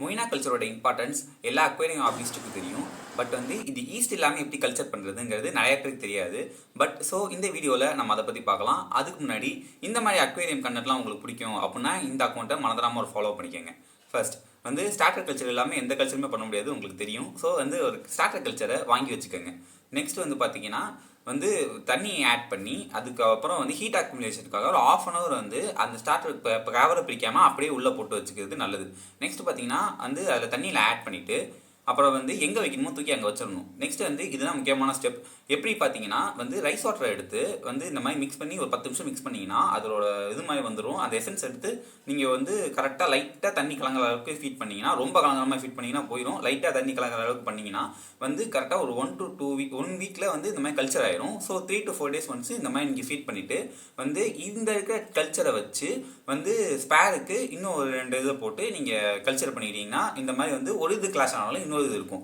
Moina கல்ச்சரோட importance எல்லா aquarium ஆர்டிஸ்ட்டுக்கும் தெரியும். But இது ஈஸ்ட் இல்லாமல் எப்படி கல்ச்சர் பண்ணுறதுங்கிறது நிறைய பேருக்கு தெரியாது. இந்த வீடியோவில் நம்ம அதை பற்றி பார்க்கலாம். அதுக்கு முன்னாடி இந்த மாதிரி அக்வேரியம் கண்டென்ட்லாம் உங்களுக்கு பிடிக்கும் அப்படின்னா இந்த அக்கௌண்ட்டை மறந்துடாமல் ஒரு ஃபாலோ பண்ணிக்கோங்க. ஃபர்ஸ்ட் ஸ்டார்டர் கல்ச்சர் இல்லாமல் எந்த கல்ச்சருமே பண்ண முடியாது, உங்களுக்கு தெரியும். ஒரு ஸ்டார்டர் கல்ச்சரை வாங்கி வச்சுக்கோங்க. நெக்ஸ்ட் பார்த்தீங்கன்னா தண்ணி ஆட் பண்ணி அதுக்கப்புறம் ஹீட் அக்குமுலேஷனுக்காக ஒரு ½ அன் ஹவர் அந்த ஸ்டார்டர் இப்போ கவரை பிரிக்காமல் அப்படியே உள்ளே போட்டு வச்சுக்கிறது நல்லது. நெக்ஸ்ட் பார்த்தீங்கன்னா அதில் தண்ணியில் ஆட் பண்ணிவிட்டு அப்புறம் எங்கே வைக்கணுமோ தூக்கி அங்கே வச்சிடணும். நெக்ஸ்ட் இதுதான் முக்கியமான ஸ்டெப். எப்படி பார்த்தீங்கன்னா ரைஸ் வாட்டரை எடுத்து இந்த மாதிரி மிக்ஸ் பண்ணி ஒரு 10 நிமிஷம் மிக்ஸ் பண்ணிங்கன்னா அதோட இது மாதிரி வந்துடும். அந்த எசன்ஸ் எடுத்து நீங்கள் கரெக்டாக லைட்டாக தண்ணி கலங்குற அளவுக்கு ஃபீட் பண்ணிங்கன்னா, ரொம்ப கலங்குற மாதிரி ஃபீட் பண்ணிங்கன்னா போயிடும். லைட்டாக தண்ணி கலங்குற அளவுக்கு பண்ணிங்கன்னா கரெக்டாக ஒரு 1 to 2 வீக் 1 வீக்கில் இந்த மாதிரி கல்ச்சர் ஆயிரும். 3 to 4 days ஒன்ஸ் இந்த மாதிரி நீங்கள் ஃபீட் பண்ணிவிட்டு இந்த இருக்கிற கல்ச்சரை வச்சு ஸ்பேருக்கு இன்னும் ஒரு 2 இதை போட்டு நீங்கள் கல்ச்சர் பண்ணிக்கிட்டீங்கன்னா இந்த மாதிரி ஒரு இது கிளாஸ் ஆனாலும் இன்னொரு இது இருக்கும்.